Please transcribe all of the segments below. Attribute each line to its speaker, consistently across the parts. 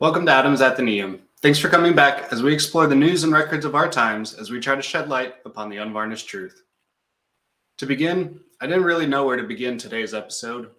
Speaker 1: Welcome to Adams Athenaeum. Thanks for coming back as we explore the news and records of our times as we try to shed light upon the unvarnished truth. To begin, I didn't really know where to begin today's episode.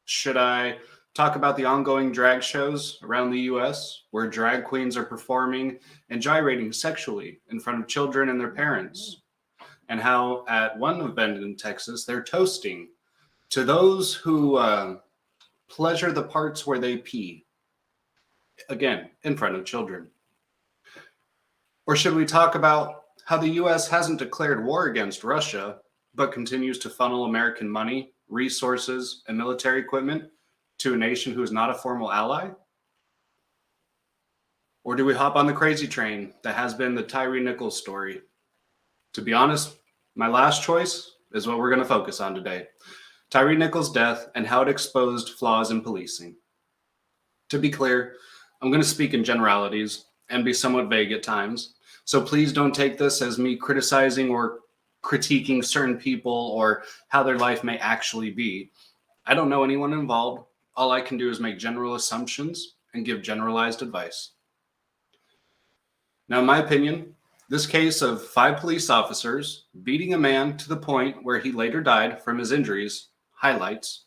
Speaker 1: Should I talk about the ongoing drag shows around the US where drag queens are performing and gyrating sexually in front of children and their parents? And how at one event in Texas, they're toasting to those who pleasure the parts where they pee. Again, in front of children. Or should we talk about how the US hasn't declared war against Russia, but continues to funnel American money, resources, and military equipment to a nation who is not a formal ally? Or do we hop on the crazy train that has been the Tyre Nichols story? To be honest, my last choice is what we're going to focus on today. Tyre Nichols' death and how it exposed flaws in policing. To be clear, I'm going to speak in generalities and be somewhat vague at times, so please don't take this as me criticizing or critiquing certain people or how their life may actually be. I don't know anyone involved. All I can do is make general assumptions and give generalized advice. Now, in my opinion, this case of 5 police officers beating a man to the point where he later died from his injuries highlights,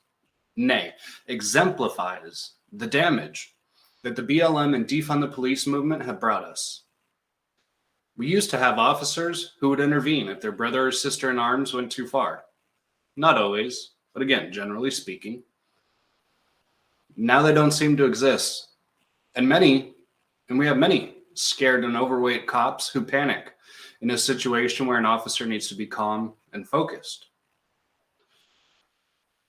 Speaker 1: nay, exemplifies the damage that the BLM and defund the police movement have brought us. We used to have officers who would intervene if their brother or sister in arms went too far. Not always, but again, generally speaking. Now they don't seem to exist. And we have many scared and overweight cops who panic in a situation where an officer needs to be calm and focused.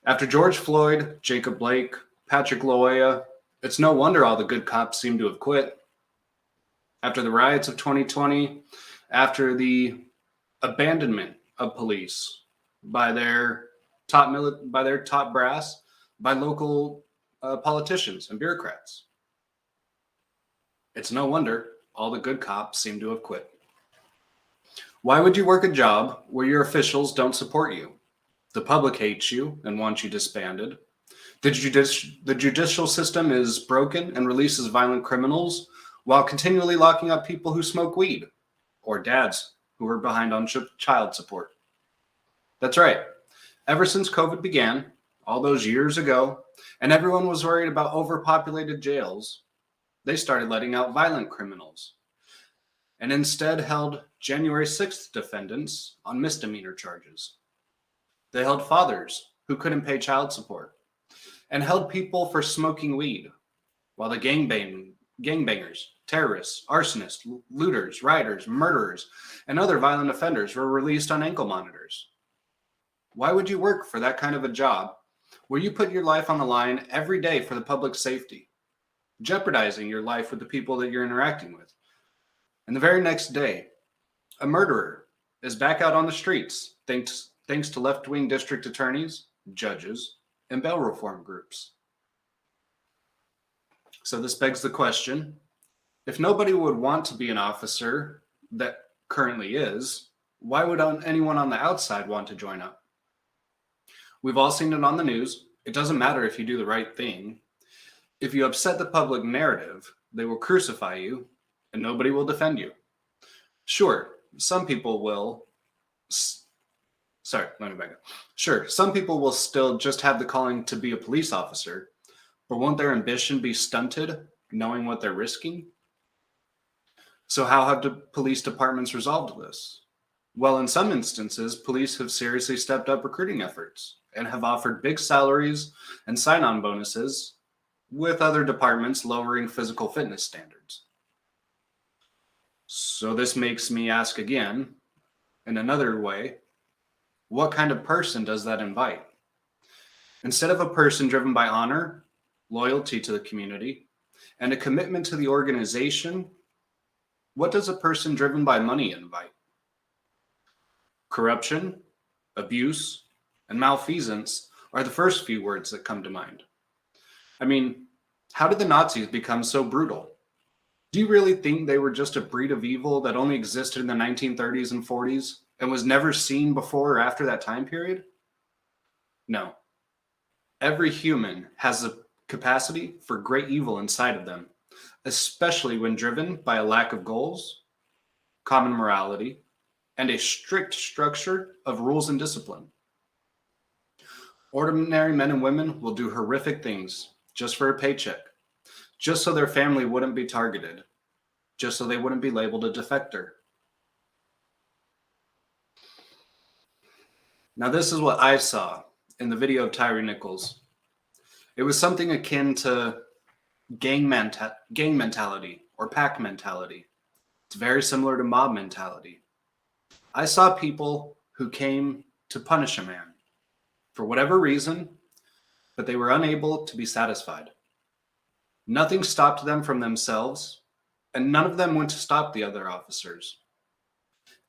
Speaker 1: After George Floyd, Jacob Blake, Patrick Loya, it's no wonder all the good cops seem to have quit. After the riots of 2020, after the abandonment of police by their top brass, by local politicians and bureaucrats, it's no wonder all the good cops seem to have quit. Why would you work a job where your officials don't support you? The public hates you and wants you disbanded. The judicial system is broken and releases violent criminals while continually locking up people who smoke weed or dads who are behind on child support. That's right. Ever since COVID began, all those years ago, and everyone was worried about overpopulated jails, they started letting out violent criminals and instead held January 6th defendants on misdemeanor charges. They held fathers who couldn't pay child support and held people for smoking weed, while the gangbangers, terrorists, arsonists, looters, rioters, murderers, and other violent offenders were released on ankle monitors. Why would you work for that kind of a job where you put your life on the line every day for the public safety, jeopardizing your life with the people that you're interacting with? And the very next day, a murderer is back out on the streets thanks to left-wing district attorneys, judges, and bail reform groups. So this begs the question, if nobody would want to be an officer that currently is, why would anyone on the outside want to join up? We've all seen it on the news. It doesn't matter if you do the right thing. If you upset the public narrative, they will crucify you and nobody will defend you. Sure, some people will Sure, some people will still just have the calling to be a police officer, but won't their ambition be stunted knowing what they're risking? So how have the police departments resolved this? Well, in some instances, police have seriously stepped up recruiting efforts and have offered big salaries and sign-on bonuses, with other departments lowering physical fitness standards. So this makes me ask again, in another way, what kind of person does that invite? Instead of a person driven by honor, loyalty to the community, and a commitment to the organization, what does a person driven by money invite? Corruption, abuse, and malfeasance are the first few words that come to mind. I mean, how did the Nazis become so brutal? Do you really think they were just a breed of evil that only existed in the 1930s and 40s and was never seen before or after that time period? No. Every human has a capacity for great evil inside of them, especially when driven by a lack of goals, common morality, and a strict structure of rules and discipline. Ordinary men and women will do horrific things just for a paycheck, just so their family wouldn't be targeted, just so they wouldn't be labeled a defector. Now, this is what I saw in the video of Tyre Nichols. It was something akin to gang mentality or pack mentality. It's very similar to mob mentality. I saw people who came to punish a man for whatever reason, but they were unable to be satisfied. Nothing stopped them from themselves, and none of them went to stop the other officers.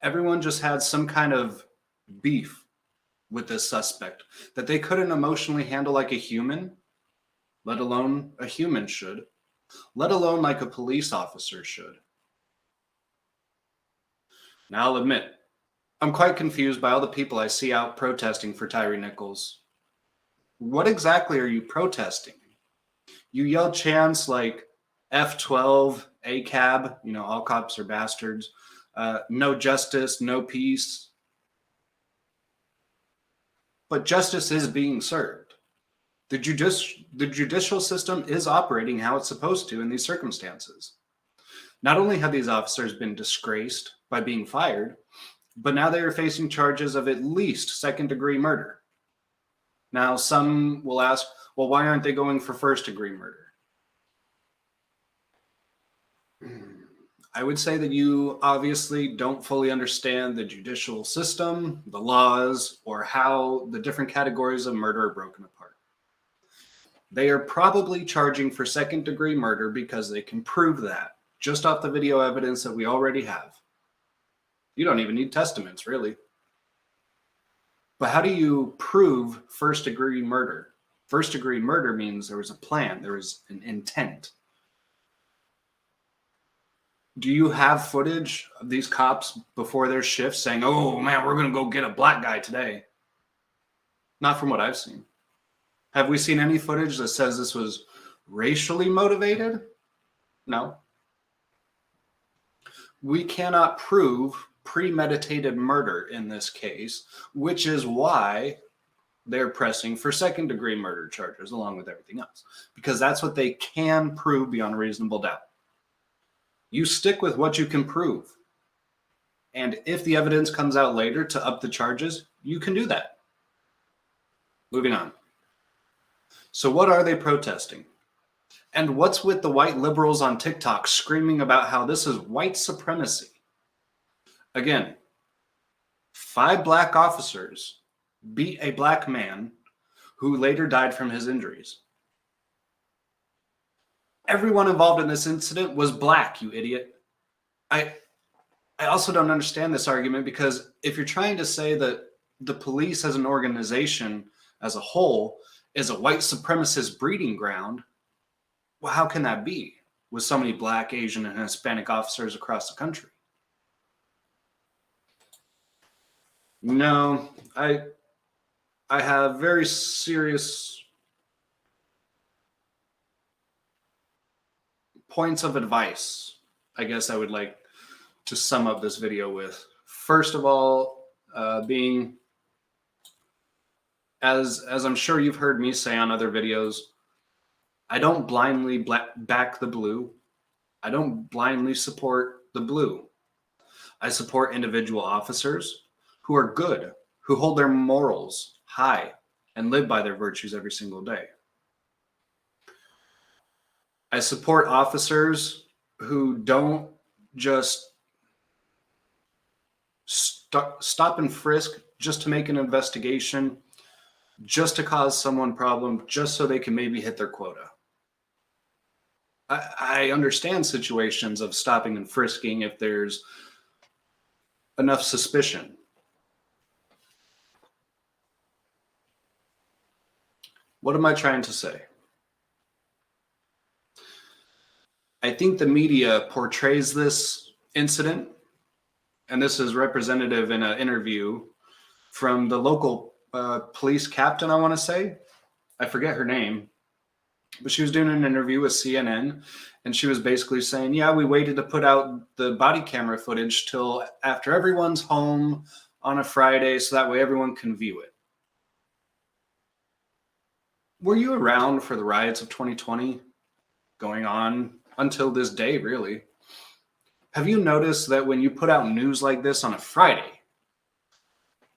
Speaker 1: Everyone just had some kind of beef with this suspect that they couldn't emotionally handle like a human, let alone a human should, let alone like a police officer should. Now, I'll admit, I'm quite confused by all the people I see out protesting for Tyre Nichols. What exactly are you protesting? You yell chants like F12, ACAB, all cops are bastards, no justice, no peace. But justice is being served. The judicial system is operating how it's supposed to in these circumstances. Not only have these officers been disgraced by being fired, but now they are facing charges of at least second-degree murder. Now, some will ask, well, why aren't they going for first-degree murder? I would say that you obviously don't fully understand the judicial system, the laws, or how the different categories of murder are broken apart. They are probably charging for second-degree murder because they can prove that just off the video evidence that we already have. You don't even need testaments, really. But how do you prove first-degree murder? First-degree murder means there was a plan, there was an intent. Do you have footage of these cops before their shift saying, oh man, we're going to go get a black guy today? Not from what I've seen. Have we seen any footage that says this was racially motivated? No. We cannot prove premeditated murder in this case, which is why they're pressing for second-degree murder charges along with everything else, because that's what they can prove beyond a reasonable doubt. You stick with what you can prove. And if the evidence comes out later to up the charges, you can do that. Moving on. So what are they protesting? And what's with the white liberals on TikTok screaming about how this is white supremacy? Again, 5 black officers beat a black man who later died from his injuries. Everyone involved in this incident was black, you idiot. I also don't understand this argument, because if you're trying to say that the police as an organization as a whole is a white supremacist breeding ground, well, how can that be with so many black, Asian, and Hispanic officers across the country? No, I have very serious points of advice, I guess I would like to sum up this video with. First of all, being, as I'm sure you've heard me say on other videos, I don't blindly back the blue. I don't blindly support the blue. I support individual officers who are good, who hold their morals high and live by their virtues every single day. I support officers who don't just stop and frisk just to make an investigation, just to cause someone problem, just so they can maybe hit their quota. I understand situations of stopping and frisking if there's enough suspicion. What am I trying to say? I think the media portrays this incident, and this is representative in an interview from the local police captain, I want to say. I forget her name. But she was doing an interview with CNN, and she was basically saying, yeah, we waited to put out the body camera footage till after everyone's home on a Friday so that way everyone can view it. Were you around for the riots of 2020 going on until this day, really? Have you noticed that when you put out news like this on a Friday,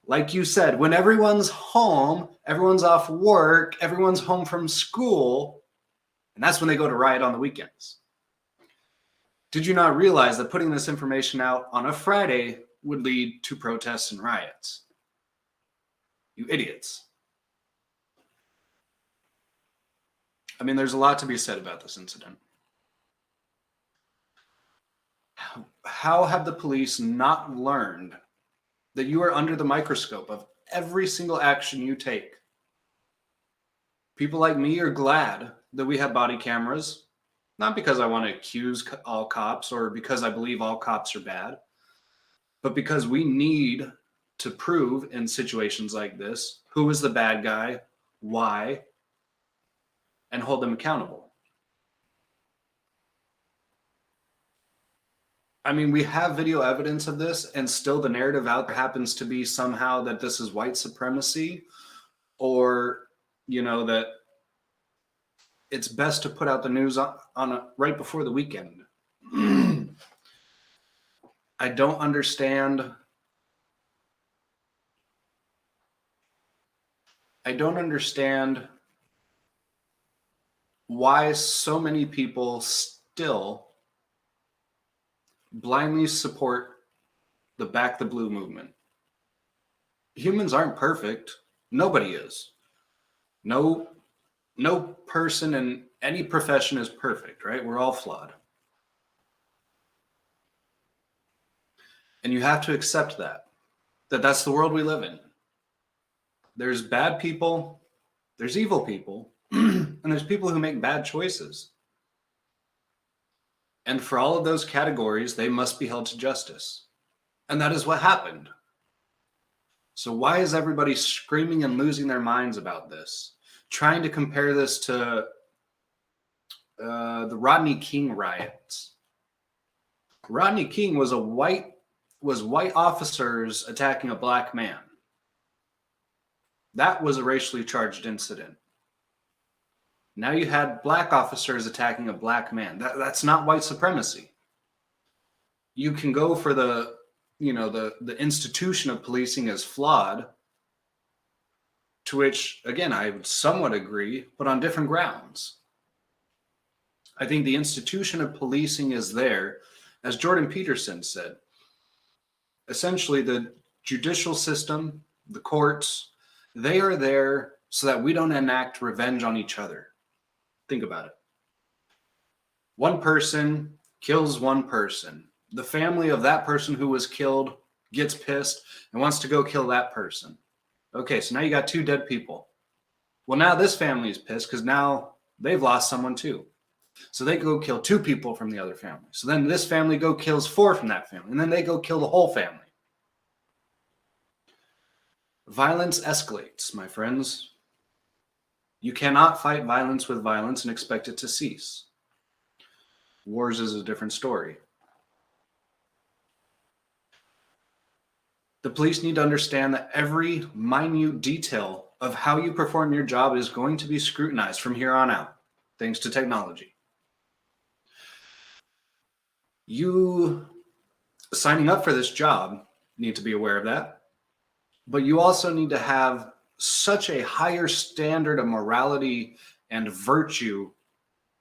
Speaker 1: like you said, when everyone's home, everyone's off work, everyone's home from school, and that's when they go to riot on the weekends. Did you not realize that putting this information out on a Friday would lead to protests and riots? You idiots. I mean, there's a lot to be said about this incident. How have the police not learned that you are under the microscope of every single action you take? People like me are glad that we have body cameras, not because I want to accuse all cops or because I believe all cops are bad, but because we need to prove in situations like this who is the bad guy, why, and hold them accountable. I mean, we have video evidence of this, and still the narrative out there happens to be somehow that this is white supremacy, or, that it's best to put out the news right before the weekend. I don't understand. Why so many people still blindly support the Back the Blue movement. Humans aren't perfect. Nobody is. No person in any profession is perfect, right? We're all flawed. And you have to accept that's the world we live in. There's bad people, there's evil people, and there's people who make bad choices. And for all of those categories, they must be held to justice. And that is what happened. So why is everybody screaming and losing their minds about this? Trying to compare this to the Rodney King riots. Rodney King was white officers attacking a black man. That was a racially charged incident. Now you had black officers attacking a black man. That's not white supremacy. You can go for the institution of policing as flawed, to which, again, I would somewhat agree, but on different grounds. I think the institution of policing is there, as Jordan Peterson said. Essentially, the judicial system, the courts, they are there so that we don't enact revenge on each other. Think about it. One person kills one person. The family of that person who was killed gets pissed and wants to go kill that person. Okay, so now you got two dead people. Well, now this family is pissed because now they've lost someone too. So they go kill two people from the other family. So then this family kills four from that family. And then they go kill the whole family. Violence escalates, my friends. You cannot fight violence with violence and expect it to cease. Wars is a different story. The police need to understand that every minute detail of how you perform your job is going to be scrutinized from here on out, thanks to technology. You signing up for this job need to be aware of that, but you also need to have such a higher standard of morality and virtue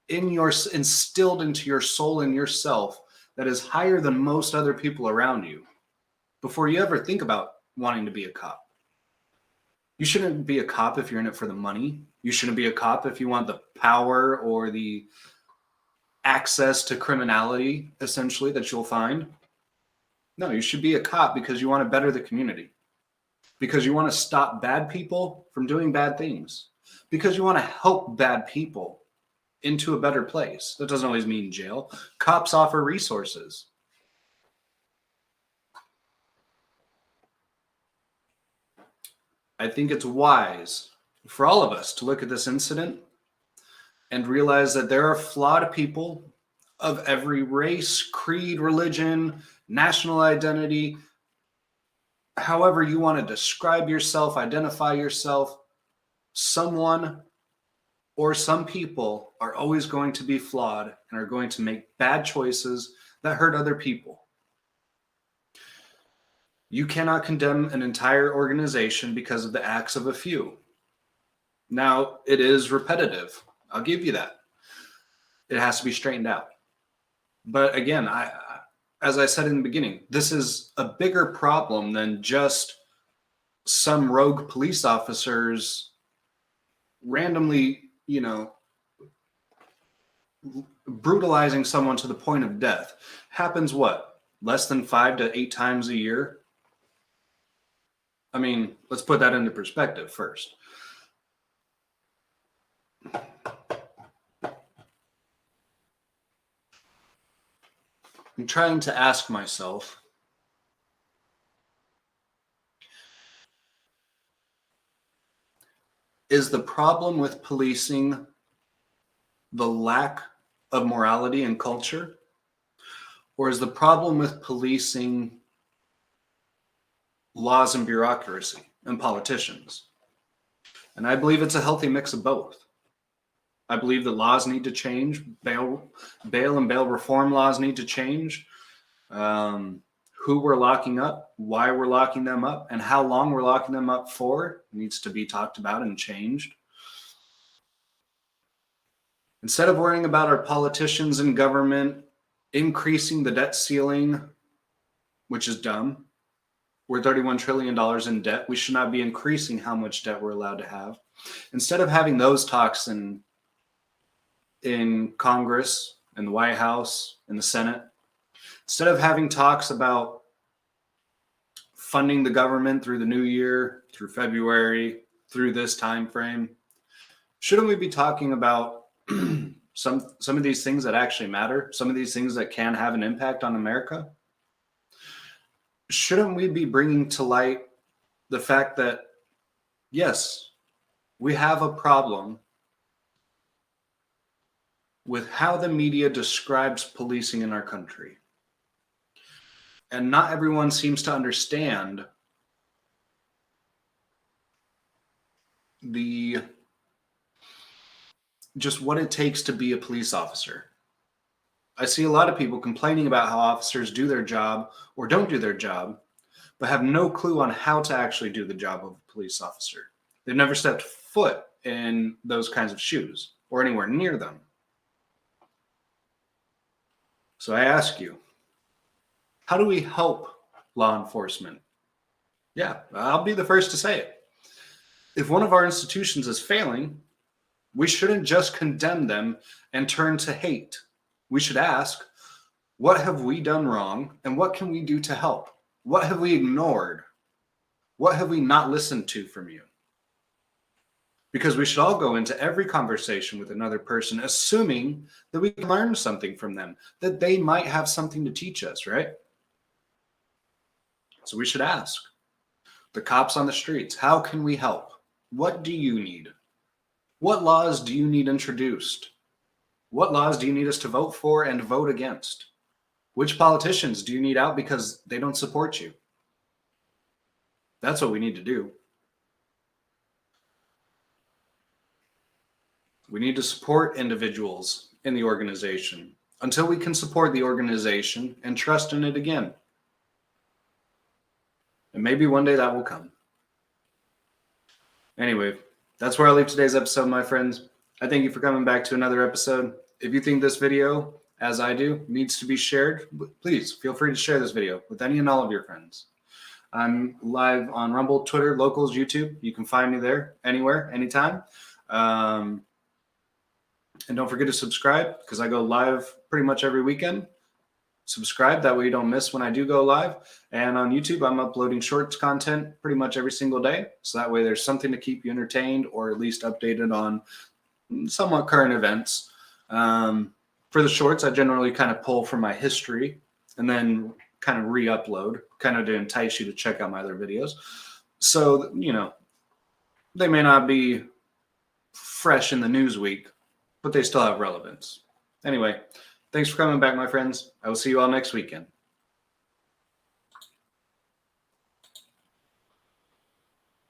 Speaker 1: instilled into your soul and yourself that is higher than most other people around you before you ever think about wanting to be a cop. You shouldn't be a cop if you're in it for the money. You shouldn't be a cop if you want the power or the access to criminality, essentially, that you'll find. No, you should be a cop because you want to better the community. Because you want to stop bad people from doing bad things. Because you want to help bad people into a better place. That doesn't always mean jail. Cops offer resources. I think it's wise for all of us to look at this incident and realize that there are flawed people of every race, creed, religion, national identity, however you want to describe yourself, identify yourself. Someone or some people are always going to be flawed and are going to make bad choices that hurt other people. You cannot condemn an entire organization because of the acts of a few. Now, it is repetitive. I'll give you that. It has to be straightened out. But again, as I said in the beginning, this is a bigger problem than just some rogue police officers randomly, brutalizing someone to the point of death. Happens what? Less than 5 to 8 times a year? I mean, let's put that into perspective first. I'm trying to ask myself, is the problem with policing the lack of morality and culture? Or is the problem with policing laws and bureaucracy and politicians? And I believe it's a healthy mix of both. I believe that laws need to change. Bail and bail reform laws need to change. Who we're locking up, why we're locking them up, and how long we're locking them up for needs to be talked about and changed. Instead of worrying about our politicians and government increasing the debt ceiling, which is dumb. We're $31 trillion in debt. We should not be increasing how much debt we're allowed to have. Instead of having those talks in Congress, in the White House, in the Senate, instead of having talks about funding the government through the new year, through February, through this time frame, shouldn't we be talking about some of these things that actually matter, some of these things that can have an impact on America? Shouldn't we be bringing to light the fact that, yes, we have a problem with how the media describes policing in our country? And not everyone seems to understand just what it takes to be a police officer. I see a lot of people complaining about how officers do their job or don't do their job, but have no clue on how to actually do the job of a police officer. They've never stepped foot in those kinds of shoes or anywhere near them. So I ask you, how do we help law enforcement? Yeah, I'll be the first to say it. If one of our institutions is failing, we shouldn't just condemn them and turn to hate. We should ask, what have we done wrong and what can we do to help? What have we ignored? What have we not listened to from you? Because we should all go into every conversation with another person assuming that we can learn something from them, that they might have something to teach us, right? So we should ask the cops on the streets, how can we help? What do you need? What laws do you need introduced? What laws do you need us to vote for and vote against? Which politicians do you need out because they don't support you? That's what we need to do. We need to support individuals in the organization until we can support the organization and trust in it again. And maybe one day that will come. Anyway, that's where I'll leave today's episode, my friends. I thank you for coming back to another episode. If you think this video, as I do, needs to be shared, please feel free to share this video with any and all of your friends. I'm live on Rumble, Twitter, Locals, YouTube. You can find me there, anywhere, anytime. And don't forget to subscribe because I go live pretty much every weekend. Subscribe, that way you don't miss when I do go live. And on YouTube, I'm uploading shorts content pretty much every single day. So that way there's something to keep you entertained or at least updated on somewhat current events. For the shorts, I generally kind of pull from my history and then kind of re-upload, kind of to entice you to check out my other videos. So, they may not be fresh in the news week, but they still have relevance. Anyway, thanks for coming back, my friends. I will see you all next weekend.